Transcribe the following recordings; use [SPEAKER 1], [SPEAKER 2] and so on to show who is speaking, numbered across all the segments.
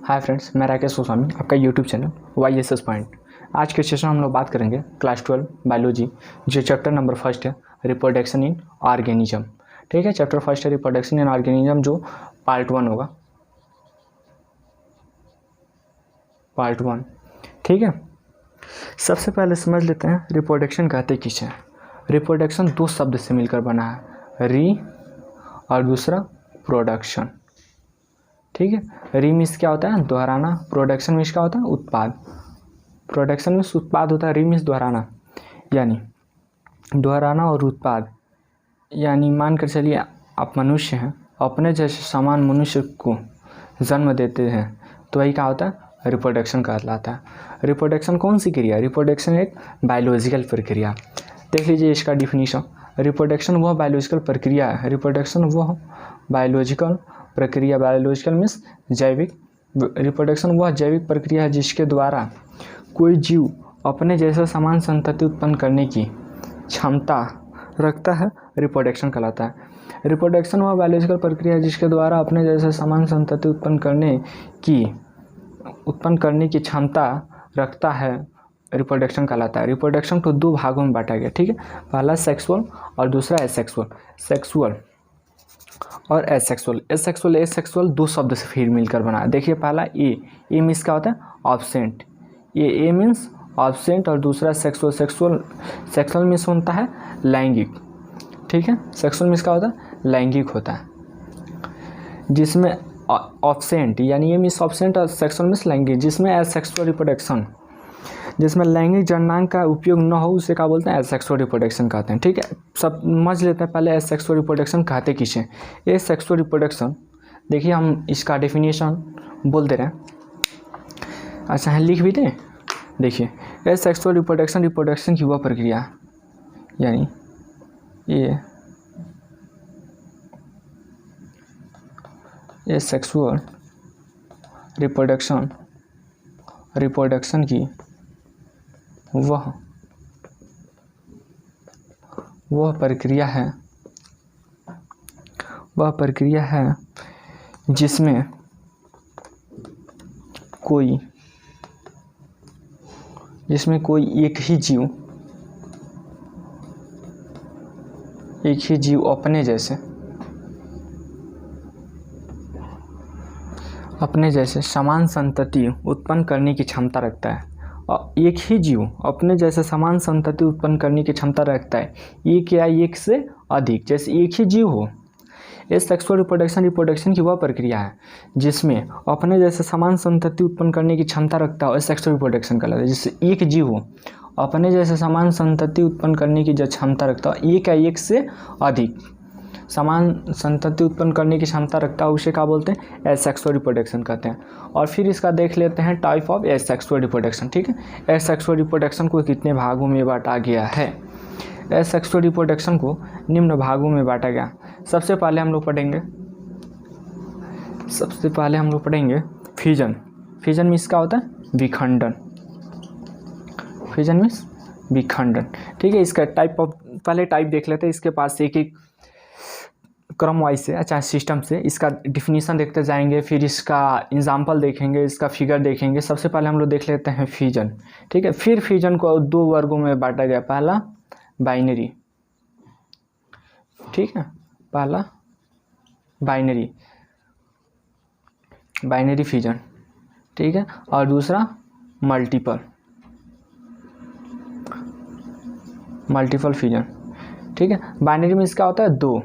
[SPEAKER 1] Hi friends, मैं राकेश गोस्वामी, आपका YouTube channel YSS point. आज के सेशन हम लोग बात करेंगे क्लास 12 बायोलॉजी, जो चैप्टर नंबर फर्स्ट है रिप्रोडक्शन इन ऑर्गेनिज्म। ठीक है, चैप्टर फर्स्ट है रिप्रोडक्शन इन ऑर्गेनिज्म, जो पार्ट 1 होगा, पार्ट 1। ठीक है, सबसे पहले समझ लेते हैं रिप्रोडक्शन कहते किसे हैं। रिप्रोडक्शन दो शब्द से मिलकर बना है, री और दूसरा प्रोडक्शन। ठीक है, री मीन्स क्या होता है? दोहराना। प्रोडक्शन मीन्स क्या होता है? उत्पाद। प्रोडक्शन मीन्स उत्पाद होता है, री मीन्स दोहराना, यानी दोहराना और उत्पाद। यानी मान कर चलिए आप मनुष्य हैं, अपने जैसे समान मनुष्य को जन्म देते हैं तो वही क्या होता है? रिप्रोडक्शन कहलाता है। रिप्रोडक्शन कौन सी क्रिया? रिप्रोडक्शन एक बायोलॉजिकल प्रक्रिया। देख लीजिए इसका डिफिनीशन। रिप्रोडक्शन वह बायोलॉजिकल प्रक्रिया है, रिप्रोडक्शन वह बायोलॉजिकल प्रक्रिया, बायोलॉजिकल मीन्स जैविक। रिप्रोडक्शन वह जैविक प्रक्रिया है जिसके द्वारा कोई जीव अपने जैसा समान संतति उत्पन्न करने की क्षमता रखता है, रिप्रोडक्शन कहलाता है। रिप्रोडक्शन वह बायोलॉजिकल प्रक्रिया है जिसके द्वारा अपने जैसा समान संतति उत्पन्न करने की क्षमता रखता है, रिप्रोडक्शन कहलाता है। रिप्रोडक्शन को दो भागों में बांटा गया। ठीक है, पहला सेक्सुअल और दूसरा एसेक्सुअल। सेक्सुअल और एसेक्सुअल। एसेक्सुअल दो शब्द से फिर मिलकर बना। देखिए पहला ए मीन्स क्या होता है? ऑब्सेंट। ए मीन्स ऑब्सेंट और दूसरा सेक्सुअल। सेक्सुअल मीन्स होता है लैंगिक। ठीक है, सेक्सुअल मीन्स क्या होता है? लैंगिक होता है, जिसमें ऑब्सेंट यानी ए मीन्स ऑब्सेंट और सेक्सुअल मीन्स लैंगिक। जिसमें एसेक्सुअल रिप्रोडक्शन, जिसमें लैंगिक जननांग का उपयोग न हो, उसे क्या बोलते हैं? एसेक्सुअल रिप्रोडक्शन कहते हैं। ठीक है, सब समझ लेते हैं पहले एसेक्सुअल रिप्रोडक्शन कहते किसे। एसेक्सुअल रिप्रोडक्शन, देखिए हम इसका डेफिनेशन बोल दे रहे हैं। अच्छा है, लिख भी दें। देखिए एसेक्सुअल रिप्रोडक्शन की वह प्रक्रिया, यानी एसेक्सुअल रिप्रोडक्शन की वह प्रक्रिया है जिसमें कोई एक ही जीव अपने जैसे समान संतति उत्पन्न करने की क्षमता रखता है। और एक ही जीव अपने जैसे समान संतति उत्पन्न करने की क्षमता रखता है, एक या एक से अधिक, जैसे एक ही जीव हो। एसेक्सुअल रिप्रोडक्शन की वह प्रक्रिया है जिसमें अपने जैसे समान संतति उत्पन्न करने की क्षमता रखता है, एसेक्सुअल रिप्रोडक्शन कहलाता है। जिससे एक जीव हो, अपने जैसे समान संतति उत्पन्न करने की जो क्षमता रखता है, एक या एक से अधिक समान संतति उत्पन्न करने की क्षमता रखता है, उसे क्या बोलते हैं? एसेक्सुअल रिप्रोडक्शन कहते हैं। और फिर इसका देख लेते हैं टाइप ऑफ एसेक्सुअल रिप्रोडक्शन। ठीक है, एसेक्सुअल रिप्रोडक्शन को कितने भागों में बांटा गया है? एसेक्सुअल रिप्रोडक्शन को निम्न भागों में बांटा गया। सबसे पहले हम लोग पढ़ेंगे फ्यूजन। फ्यूजन मीन्स क्या होता है? विखंडन। फ्यूजन मीन्स विखंडन। ठीक है, इसका पहले टाइप देख लेते हैं। इसके पास एक एक क्रम वाइज से, अच्छा सिस्टम से इसका डिफिनीशन देखते जाएंगे, फिर इसका एग्जाम्पल देखेंगे, इसका फिगर देखेंगे। सबसे पहले हम लोग देख लेते हैं फ्यूजन। ठीक है, फिर फ्यूजन को दो वर्गों में बांटा गया। पहला बाइनरी। ठीक है, पहला बाइनरी फ्यूजन। ठीक है, और दूसरा मल्टीपल फ्यूजन। ठीक है, बाइनरी मीन्स क्या होता है? दो,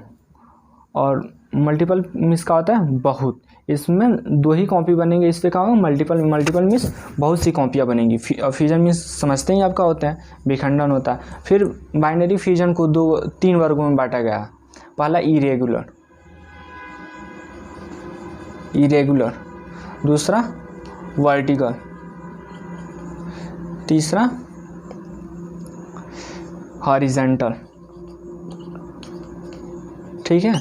[SPEAKER 1] और मल्टीपल मीन्स क्या होता है? बहुत। इसमें दो ही कॉपी बनेंगे, इससे क्या होगा? मल्टीपल मीन्स बहुत सी कॉपियाँ बनेंगी। फ्यूजन मीन्स समझते ही आपका होता है विखंडन होता है। फिर बाइनरी फ्यूजन को तीन वर्गों में बांटा गया। पहला इरेगुलर, दूसरा वर्टिकल, तीसरा हॉरिजॉन्टल। ठीक है,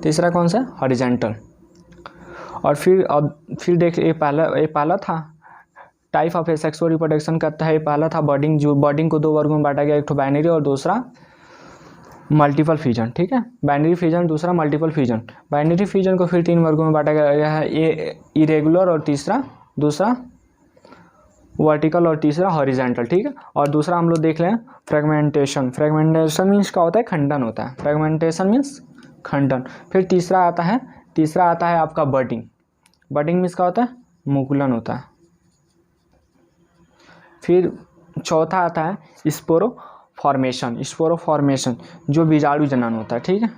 [SPEAKER 1] तीसरा कौन सा? हॉरिजॉन्टल। और फिर देख, ये पहला था टाइप ऑफ एसेक्सुअल रिप्रोडक्शन कहता है। पहला था बर्डिंग, जो बर्डिंग को दो वर्गों में बांटा गया, एक तो बाइनरी और दूसरा मल्टीपल फ्यूजन, ठीक है, बाइनरी फ्यूजन, दूसरा मल्टीपल फ्यूजन। बाइनरी फ्यूजन को फिर 3 वर्गों में बांटा गया है, ए इरेगुलर और तीसरा दूसरा वर्टिकल और तीसरा हॉरिजॉन्टल, ठीक है। और दूसरा हम लोग देख लें फ्रेगमेंटेशन। फ्रेगमेंटेशन मीन्स क्या होता है, खंडन होता है, फ्रेगमेंटेशन मीन्स खंडन। फिर तीसरा आता है आपका बडिंग। बडिंग मीन्स क्या होता है, मुकुलन होता है। फिर चौथा आता है स्पोरो फॉर्मेशन। स्पोरो फॉर्मेशन जो बीजाणु जनन होता है, ठीक है,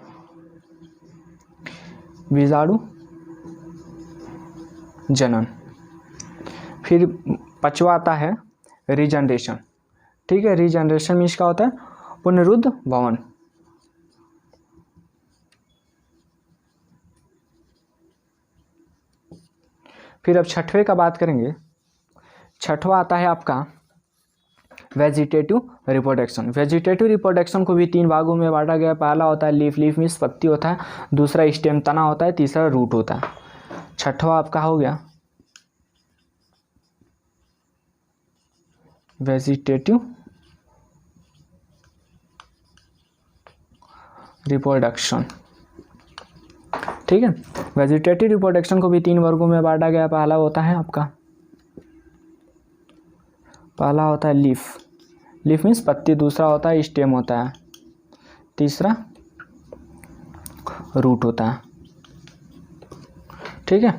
[SPEAKER 1] बीजाणु जनन। फिर पांचवा आता है रीजनरेशन, ठीक है। रीजनरेशन मीन्स क्या होता है, पुनरुद्ध भवन। फिर अब छठवें का बात करेंगे। छठवा आता है आपका वेजिटेटिव रिप्रोडक्शन। वेजिटेटिव रिप्रोडक्शन को भी 3 भागों में बांटा गया। पहला होता है लीफ। लीफ मीन्स पत्ती होता है। दूसरा स्टेम, तना होता है। तीसरा रूट होता है। छठवा आपका हो गया वेजिटेटिव रिप्रोडक्शन, ठीक है। वेजिटेटिव रिप्रोडक्शन को भी 3 वर्गों में बांटा गया। पहला होता है लीफ। लीफ मीन्स पत्ती। दूसरा होता है स्टेम होता है। तीसरा रूट होता है, ठीक है।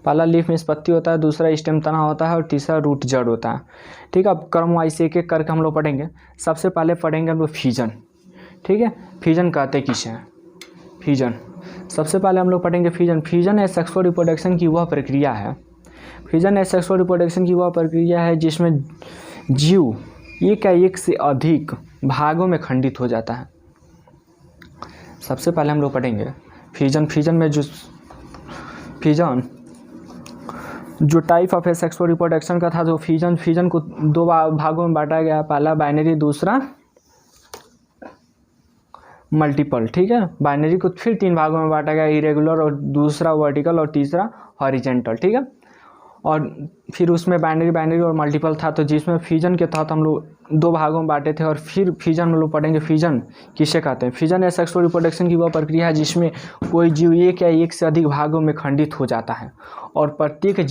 [SPEAKER 1] पहला लीफ मीन्स पत्ती होता है, दूसरा स्टेम तना होता है और तीसरा रूट जड़ होता है, ठीक है। अब क्रम वाइज एक एक करके हम लोग पढ़ेंगे। सबसे पहले पढ़ेंगे हम लोग फ्यूजन, ठीक है। फ्यूजन कहते किसे हैं, फ्यूजन। सबसे पहले हम लोग पढ़ेंगे फ्यूजन। फ्यूजन है सेक्सुअल रिप्रोडक्शन की वह प्रक्रिया है। फ्यूजन है सेक्सुअल रिप्रोडक्शन की वह प्रक्रिया है जिसमें जीव एक या एक से अधिक भागों में खंडित हो जाता है। सबसे पहले हम लोग पढ़ेंगे फ्यूजन। फ्यूजन में जो टाइप ऑफ सेक्सुअल रिप्रोडक्शन का था, जो फ्यूजन को 2 भागों में बांटा गया। पहला बाइनरी, दूसरा मल्टीपल, ठीक है। बाइनरी को फिर 3 भागों में बांटा गया, इरेगुलर और दूसरा वर्टिकल और तीसरा हॉरिजॉन्टल, ठीक है। और फिर उसमें बाइनरी और मल्टीपल था, तो जिसमें फ्यूजन के तहत हम लोग 2 भागों में बांटे थे। और फिर फ्यूजन में लोग पढ़ेंगे फ्यूजन किसे कहते हैं। फ्यूजन या सेक्सुअल रिप्रोडक्शन की वह प्रक्रिया है जिसमें कोई जीव एक या एक से अधिक भागों में खंडित हो जाता है और प्रत्येक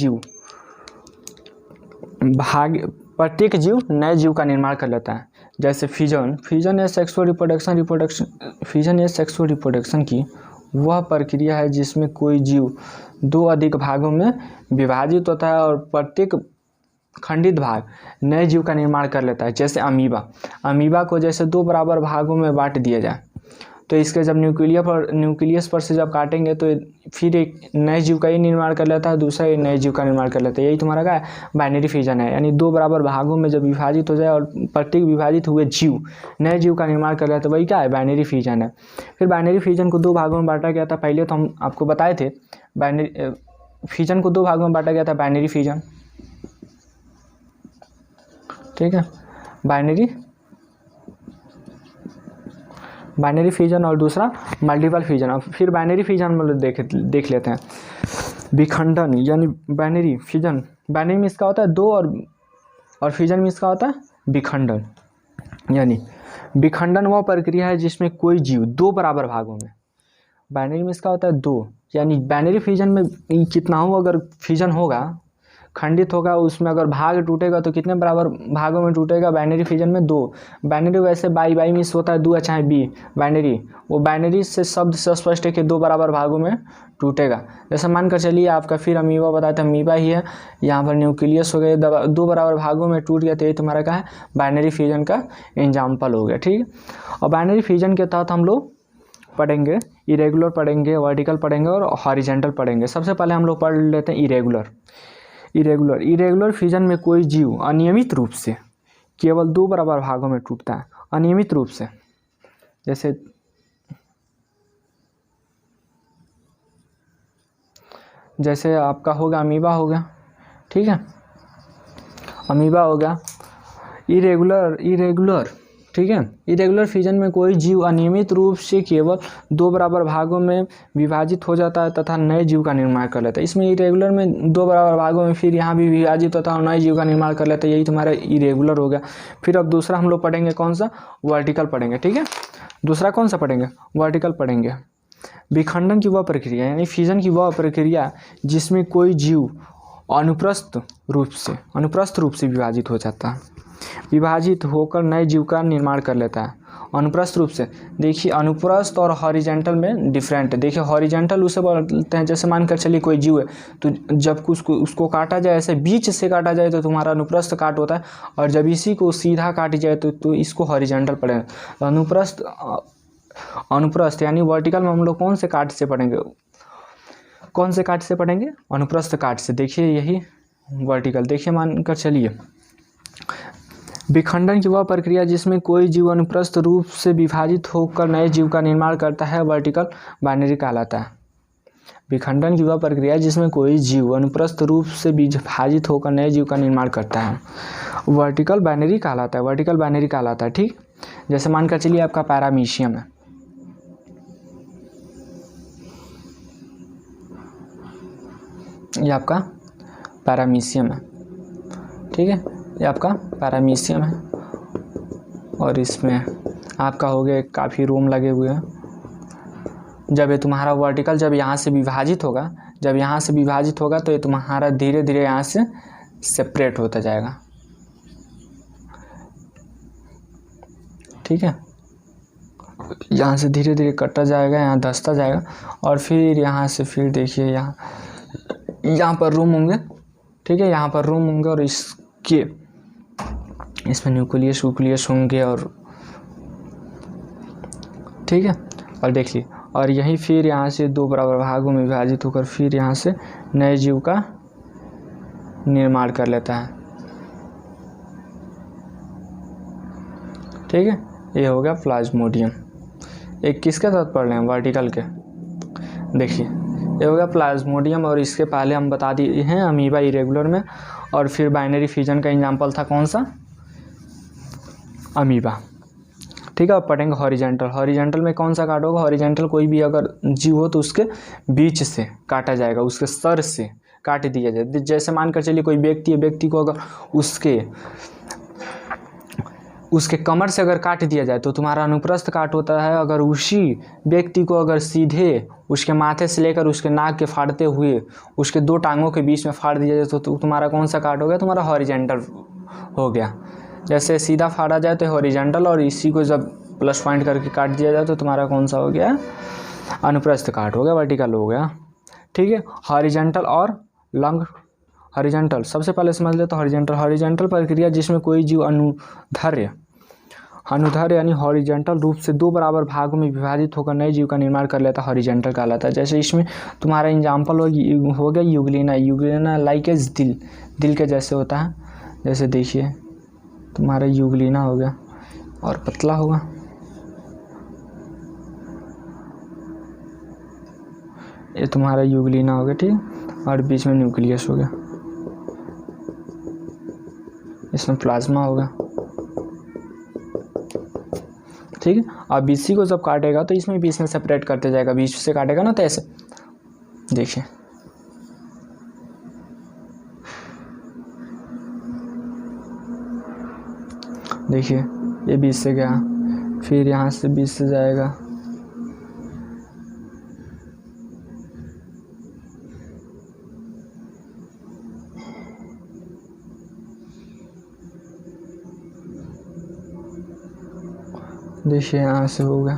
[SPEAKER 1] जीव नए जीव का निर्माण कर लेता है। जैसे फ्यूजन या सेक्सुअल रिप्रोडक्शन की वह प्रक्रिया है जिसमें कोई जीव 2 अधिक भागों में विभाजित होता है और प्रत्येक खंडित भाग नए जीव का निर्माण कर लेता है। जैसे अमीबा को जैसे 2 बराबर भागों में बांट दिया जाए, तो इसके जब न्यूक्लियस पर से जब काटेंगे तो फिर एक नए जीव का ही निर्माण कर लेता है, दूसरा एक नए जीव का निर्माण कर लेता है। यही तुम्हारा क्या है, बाइनरी फ्यूजन है। यानी 2 बराबर भागों में जब विभाजित हो जाए और प्रत्येक विभाजित हुए जीव नए जीव का निर्माण कर लेता है, वही क्या है, बाइनरी फ्यूजन है। फिर बाइनरी फ्यूजन को 2 भागों में बांटा गया था। पहले तो हम आपको बताए थे फ्यूजन को 2 भागों में बांटा गया था, बाइनरी फ्यूजन, ठीक है, बाइनरी फ्यूजन और दूसरा मल्टीपल फ्यूजन। अब फिर बाइनरी फ्यूजन में देख लेते हैं विखंडन। यानी बाइनरी फ्यूजन, बाइनरी में इसका होता है 2 और फ्यूजन में इसका होता है विखंडन। यानी विखंडन वह प्रक्रिया है जिसमें कोई जीव 2 बराबर भागों में, बाइनरी में इसका होता है 2। यानी बाइनरी फ्यूजन में कितना हो, अगर फ्यूजन होगा, खंडित होगा, उसमें अगर भाग टूटेगा तो कितने बराबर भागों में टूटेगा, बाइनरी फ्यूजन में 2। बाइनरी वैसे बाई मीन्स होता है 2 चाहे बी बाइनरी, वो बाइनरी से शब्द से स्पष्ट है कि 2 बराबर भागों में टूटेगा। जैसे मानकर चलिए आपका फिर अमीबा बताया था, अमीबा ही है, यहाँ पर न्यूक्लियस हो गए, 2 बराबर भागों में टूट गया, तो ये तुम्हारा क्या है, बाइनरी फ्यूजन का एग्जाम्पल हो गया, ठीक है। और बाइनरी फ्यूजन के तहत हम लोग पढ़ेंगे इरेगुलर पढ़ेंगे, वर्टिकल पढ़ेंगे और हॉरिजॉन्टल पढ़ेंगे। सबसे पहले हम लोग पढ़ लेते हैं इरेगुलर फ्यूजन में कोई जीव अनियमित रूप से केवल 2 बराबर भागों में टूटता है, अनियमित रूप से। जैसे आपका होगा अमीबा हो गया, ठीक है, अमीबा हो गया। इरेगुलर, ठीक है, इरेगुलर फ्यूजन में कोई जीव अनियमित रूप से केवल 2 बराबर भागों में विभाजित हो जाता है तथा नए जीव का निर्माण कर लेता है। इसमें इरेगुलर में 2 बराबर भागों में फिर यहाँ भी विभाजित होता है और नए जीव का निर्माण कर लेता है, यही तुम्हारा इरेगुलर हो गया। फिर अब दूसरा हम लोग पढ़ेंगे कौन सा, वर्टिकल पढ़ेंगे, ठीक है। दूसरा कौन सा पढ़ेंगे, वर्टिकल पढ़ेंगे। विखंडन की वह प्रक्रिया यानी फिजन की वह प्रक्रिया जिसमें कोई जीव अनुप्रस्थ रूप से विभाजित हो जाता है, विभाजित होकर नए जीव का निर्माण कर लेता है। अनुप्रस्थ रूप से, देखिए अनुप्रस्थ और हॉरिजेंटल में डिफरेंट है। देखिए हॉरिजेंटल उसे बोलते हैं, जैसे मानकर चलिए कोई जीव है तो जब उसको काटा जाए, ऐसे बीच से काटा जाए तो तुम्हारा अनुप्रस्थ काट होता है, और जब इसी को सीधा काटी जाए तो इसको हॉरिजेंटल पढ़ेंगे। अनुप्रस्थ यानी वर्टिकल में हम लोग कौन से काट से पढ़ेंगे, अनुप्रस्थ काट से। देखिए यही वर्टिकल। देखिए मानकर चलिए विखंडन की वह प्रक्रिया जिसमें कोई जीव अनुप्रस्थ रूप से विभाजित होकर नए जीव का निर्माण करता है, वर्टिकल बाइनरी कहलाता है। विखंडन की वह प्रक्रिया जिसमें कोई जीव अनुप्रस्थ रूप से विभाजित होकर नए जीव का निर्माण करता है, वर्टिकल बाइनरी कहलाता है। ठीक, जैसे मानकर चलिए आपका पैरामीशियम है, ये आपका पैरामीशियम है। ठीक है, ये आपका पैरामीशियम है, और इसमें आपका हो गया काफ़ी रोम लगे हुए हैं। जब ये तुम्हारा वर्टिकल जब यहाँ से विभाजित होगा तो ये तुम्हारा धीरे धीरे यहाँ से सेपरेट होता जाएगा। ठीक है, यहाँ से धीरे धीरे कटता जाएगा, यहाँ धंसता जाएगा, और फिर यहाँ से फिर देखिए यहाँ पर रूम होंगे। ठीक है, यहाँ पर रूम होंगे, और इसमें न्यूक्लियस होंगे, और ठीक है, और देखिए, और यही फिर यहाँ से दो बराबर भागों में विभाजित होकर फिर यहाँ से नए जीव का निर्माण कर लेता है। ठीक है, ये हो गया प्लाज्मोडियम। एक किसके साथ पढ़ रहे हैं, वर्टिकल के। देखिए ये हो गया प्लाज्मोडियम, और इसके पहले हम बता दिए हैं अमीबा इरेगुलर में, और फिर बाइनरी फिजन का एग्जाम्पल था कौन सा, अमीबा। ठीक है, अब पढ़ेंगे हॉरिजेंटल में कौन सा काट होगा, हॉरिजेंटल कोई भी अगर जीव हो तो उसके बीच से काटा जाएगा, उसके सर से काट दिया जाए। जैसे मानकर चलिए कोई व्यक्ति है, व्यक्ति को अगर उसके कमर से अगर काट दिया जाए तो तुम्हारा अनुप्रस्थ काट होता है। अगर उसी व्यक्ति को अगर सीधे उसके माथे से लेकर उसके नाक के फाड़ते हुए उसके दो टांगों के बीच में फाड़ दिया जाए तो तुम्हारा कौन सा काट हो गया, तुम्हारा हॉरिजेंटल हो गया। जैसे सीधा फाड़ा जाए तो हॉरिजेंटल, और इसी को जब प्लस पॉइंट करके काट दिया जाए तो तुम्हारा कौन सा हो गया, अनुप्रस्थ काट हो गया, वर्टिकल हो गया। ठीक है, हॉरिजेंटल और लॉन्ग हॉरिजेंटल सबसे पहले समझ ले तो हॉरिजेंटल प्रक्रिया जिसमें कोई जीव अनुदैर्ध्य यानी हॉरिजेंटल रूप से दो बराबर भागों में विभाजित होकर नए जीव का निर्माण कर लेता है, हॉरिजेंटल कहलाता है। जैसे इसमें तुम्हारा एग्जाम्पल हो गया यूग्लिना लाइक एज दिल के जैसे होता है। जैसे देखिए तुम्हारा यूग्लिना हो गया, और पतला होगा, ये तुम्हारा यूग्लिना हो गया। ठीक, और बीच में न्यूक्लियस हो गया, इसमें प्लाज्मा होगा। ठीक है, अब इसी को जब काटेगा तो इसमें बीच में सेपरेट करते जाएगा, बीच से काटेगा ना तो ऐसे देखिए। देखिए ये बीच से गया, फिर यहाँ से बीच से जाएगा, देखिए यहाँ से होगा।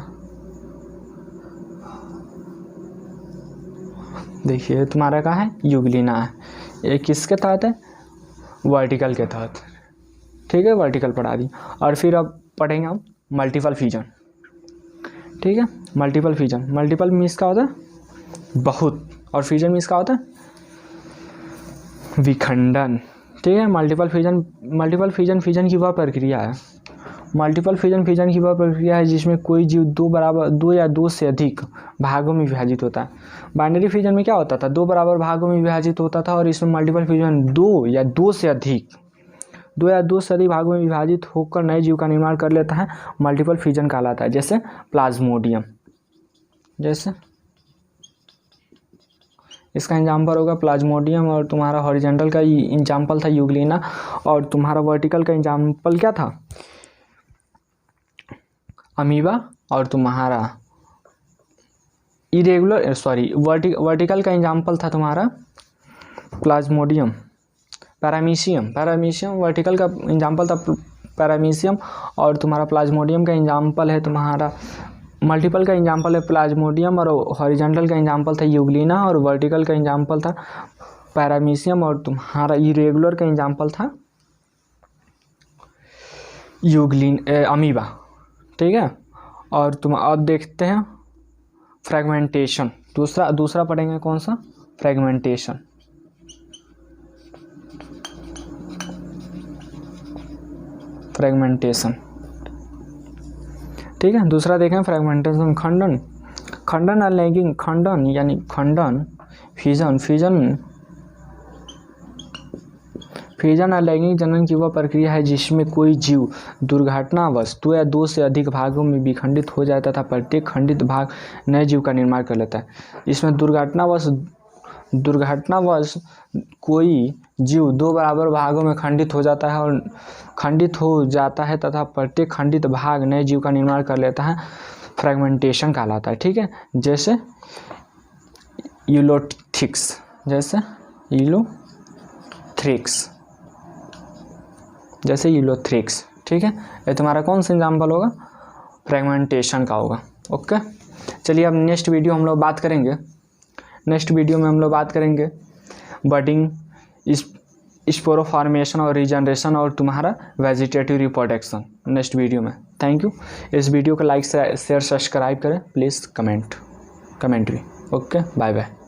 [SPEAKER 1] देखिए तुम्हारा कहाँ है, यूग्लिना है। ये किसके तहत है, वर्टिकल के तहत। ठीक है, वर्टिकल पढ़ा दी। और फिर अब पढ़ेंगे हम मल्टीपल फिजन। ठीक है, मल्टीपल मीन्स का होता है बहुत, और फिजन मीन्स का होता है विखंडन। ठीक है, मल्टीपल फिजन की वह प्रक्रिया है, मल्टीपल फिजन की वह प्रक्रिया है जिसमें कोई जीव दो या दो से अधिक भागों में विभाजित होता है। बाइनरी फिजन में क्या होता था, दो बराबर भागों में विभाजित होता था, और इसमें मल्टीपल फिजन दो या दो से अधिक भागों में विभाजित होकर नए जीव का निर्माण कर लेता है, मल्टीपल फिजन कहलाता है। जैसे प्लाज्मोडियम, जैसे इसका एग्जाम्पल होगा प्लाज्मोडियम, और तुम्हारा हॉरिजेंटल का एग्जाम्पल था यूग्लिना, और तुम्हारा वर्टिकल का एग्जाम्पल क्या था, अमीबा और तुम्हारा इरेगुलर वर्टिकल का एग्जाम्पल था तुम्हारा प्लाज्मोडियम, पैरामीशियम वर्टिकल का एग्जाम्पल था पैरामीशियम, और तुम्हारा प्लाज्मोडियम का एग्जाम्पल है तुम्हारा, मल्टीपल का एग्जाम्पल है प्लाज्मोडियम, और हॉरिजॉन्टल का एग्जाम्पल था यूग्लिना, और वर्टिकल का एग्जाम्पल था पैरामीशियम, और तुम्हारा इरेगुलर का एग्जाम्पल था अमीबा। ठीक है, और तुम अब देखते हैं फ्रेगमेंटेशन, दूसरा पढ़ेंगे कौन सा, फ्रेगमेंटेशन। ठीक है, दूसरा देखें फ्रेगमेंटेशन, खंडन अलैंगिक खंडन यानी खंडन, फिजन अलैंगिक जनन की वह प्रक्रिया है जिसमें कोई जीव दुर्घटनावश 2 या 2 से अधिक भागों में विखंडित हो जाता था, प्रत्येक खंडित भाग नए जीव का निर्माण कर लेता है। इसमें दुर्घटनावश कोई जीव 2 बराबर भागों में खंडित हो जाता है तथा प्रत्येक खंडित भाग नए जीव का निर्माण कर लेता है, फ्रेगमेंटेशन कहलाता है। ठीक है, जैसे यूलोथ्रिक्स। ठीक है, ये तुम्हारा कौन सा एग्जाम्पल होगा, फ्रेगमेंटेशन का होगा। ओके, चलिए अब नेक्स्ट वीडियो में हम लोग बात करेंगे बडिंग, स्पोरोफॉर्मेशन और रीजनरेशन और तुम्हारा वेजिटेटिव रिप्रोडक्शन नेक्स्ट वीडियो में। Thank you. इस वीडियो को लाइक शेयर सब्सक्राइब करें प्लीज़, कमेंट भी। Okay, bye bye.